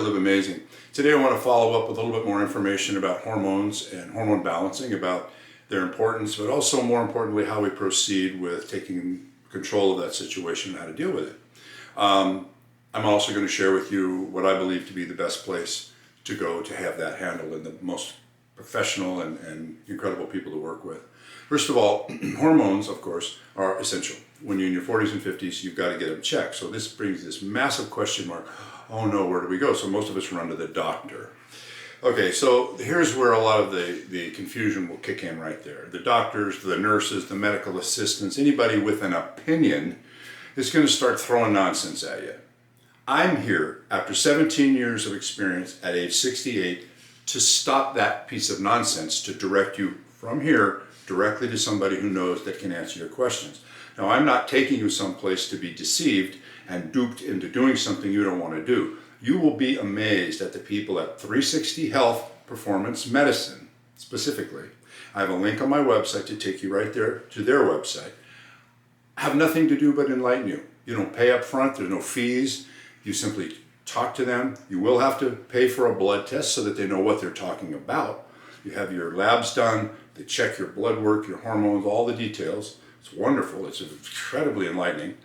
Live Amazing. Today I want to follow up with a little bit more information about hormones and hormone balancing, about their importance, but also more importantly how we proceed with taking control of that situation and how to deal with it. I'm also going to share with you what I believe to be the best place to go to have that handled and the most professional and incredible people to work with. First of all, hormones, of course, are essential. When you're in your 40s and 50s, you've got to get them checked. So this brings this massive question mark. Oh no, where do we go? So most of us run to the doctor. Okay, so here's where a lot of the confusion will kick in right there. The doctors, the nurses, the medical assistants, anybody with an opinion is going to start throwing nonsense at you. I'm here after 17 years of experience at age 68 to stop that piece of nonsense, to direct you from here directly to somebody who knows that can answer your questions. Now, I'm not taking you someplace to be deceived and duped into doing something you don't want to do. You will be amazed at the people at 360 Health Performance Medicine, specifically. I have a link on my website to take you right there to their website. Have nothing to do but enlighten you. You don't pay up front, there's no fees. You simply talk to them. You will have to pay for a blood test so that they know what they're talking about. You have your labs done, they check your blood work, your hormones, all the details. It's wonderful, it's incredibly enlightening.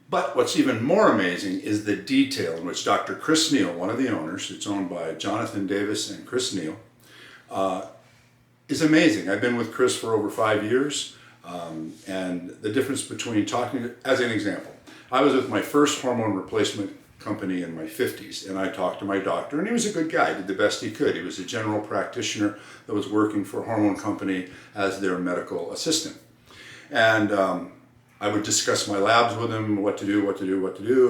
But what's even more amazing is the detail in which Dr. Chris Neal, one of the owners, it's owned by Jonathan Davis and Chris Neal, is amazing. I've been with Chris for over 5 years, and the difference between talking, as an example, I was with my first hormone replacement company in my 50s, and I talked to my doctor, and he was a good guy, did the best he could. He was a general practitioner that was working for a hormone company as their medical assistant. And I would discuss my labs with him, what to do,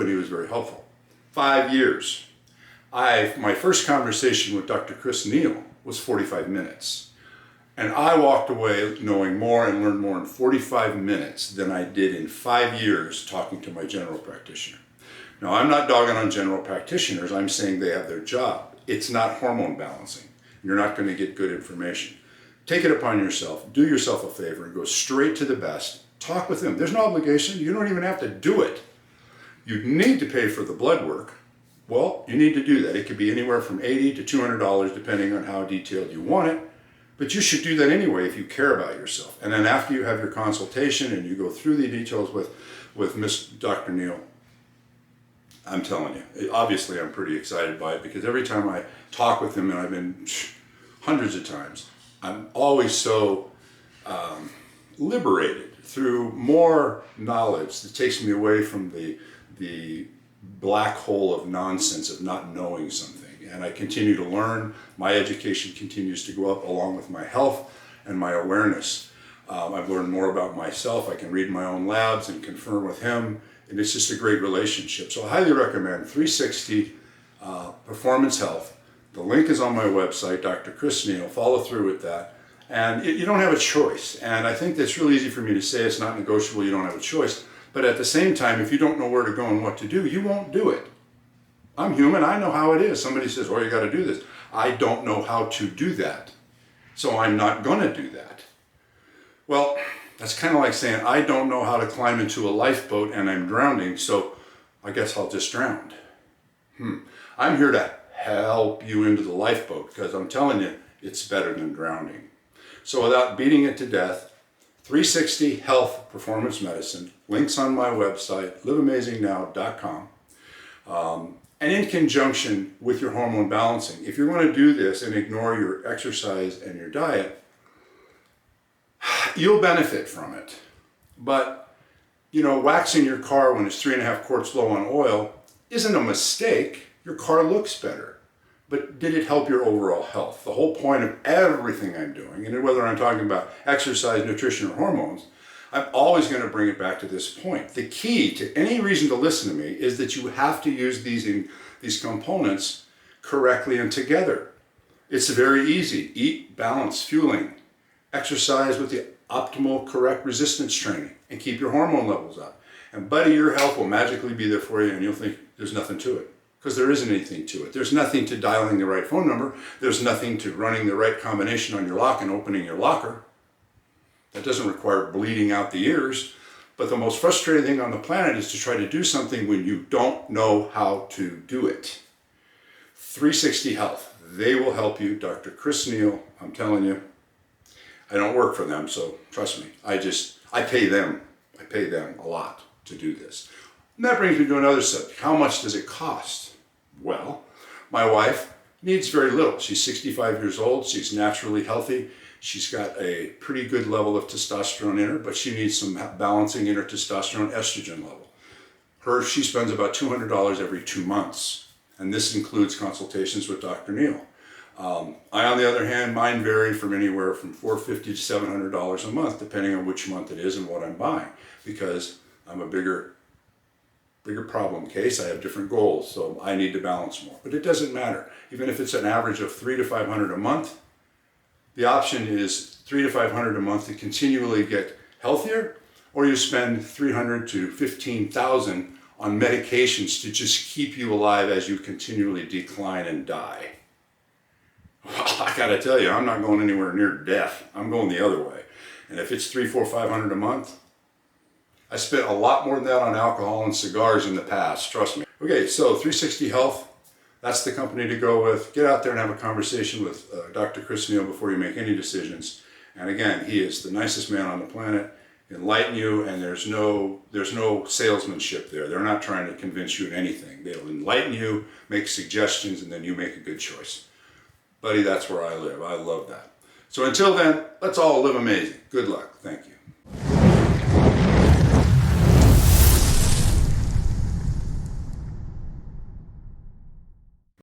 and he was very helpful. 5 years. My first conversation with Dr. Chris Neal was 45 minutes. And I walked away knowing more and learned more in 45 minutes than I did in 5 years talking to my general practitioner. Now, I'm not dogging on general practitioners. I'm saying they have their job. It's not hormone balancing. You're not going to get good information. Take it upon yourself. Do yourself a favor and go straight to the best. Talk with them. There's no obligation. You don't even have to do it. You need to pay for the blood work. Well, you need to do that. It could be anywhere from $80 to $200 depending on how detailed you want it. But you should do that anyway if you care about yourself. And then after you have your consultation and you go through the details with Miss Dr. Neal, I'm telling you, obviously I'm pretty excited by it because every time I talk with him, and I've been hundreds of times, I'm always so liberated through more knowledge that takes me away from the black hole of nonsense of not knowing something. And I continue to learn. My education continues to go up along with my health and my awareness. I've learned more about myself. I can read my own labs and confirm with him. And it's just a great relationship. So I highly recommend 360 Performance Health. The link is on my website, Dr. Chris Neal. Follow through with that. And you don't have a choice. And I think that's really easy for me to say. It's not negotiable. You don't have a choice. But at the same time, if you don't know where to go and what to do, you won't do it. I'm human. I know how it is. Somebody says, oh, you got to do this. I don't know how to do that. So I'm not going to do that. Well, that's kind of like saying, I don't know how to climb into a lifeboat and I'm drowning, so I guess I'll just drown. I'm here to help you into the lifeboat because I'm telling you, it's better than drowning. So without beating it to death, 360 Health Performance Medicine, links on my website, liveamazingnow.com. And in conjunction with your hormone balancing, if you're going to do this and ignore your exercise and your diet, you'll benefit from it. But, waxing your car when it's 3.5 quarts low on oil isn't a mistake. Your car looks better. But did it help your overall health? The whole point of everything I'm doing, and whether I'm talking about exercise, nutrition, or hormones, I'm always going to bring it back to this point. The key to any reason to listen to me is that you have to use these components correctly and together. It's very easy. Eat balanced fueling. Exercise with the optimal correct resistance training and keep your hormone levels up. And buddy, your health will magically be there for you and you'll think there's nothing to it. Because there isn't anything to it. There's nothing to dialing the right phone number. There's nothing to running the right combination on your lock and opening your locker. That doesn't require bleeding out the ears. But the most frustrating thing on the planet is to try to do something when you don't know how to do it. 360 Health. They will help you. Dr. Chris Neal, I'm telling you, I don't work for them, so trust me. I pay them. I pay them a lot to do this. And that brings me to another subject. How much does it cost? Well, my wife needs very little. She's 65 years old. She's naturally healthy. She's got a pretty good level of testosterone in her, but she needs some balancing in her testosterone estrogen level. She spends about $200 every 2 months, and this includes consultations with Dr. Neal. I, on the other hand, mine vary from anywhere from $450 to $700 a month, depending on which month it is and what I'm buying, because I'm a bigger problem case. I have different goals, so I need to balance more. But it doesn't matter. Even if it's an average of $300 to $500 a month, the option is $300 to $500 a month to continually get healthier, or you spend $300 to $15,000 on medications to just keep you alive as you continually decline and die. Well, I gotta tell you, I'm not going anywhere near death. I'm going the other way. And if it's $300, $400, $500 a month, I spent a lot more than that on alcohol and cigars in the past, trust me. Okay, so 360 Health, that's the company to go with. Get out there and have a conversation with Dr. Chris Neal before you make any decisions. And again, he is the nicest man on the planet. Enlighten you, and there's no salesmanship there. They're not trying to convince you in anything. They'll enlighten you, make suggestions, and then you make a good choice. Buddy, that's where I live. I love that. So until then, let's all live amazing. Good luck. Thank you.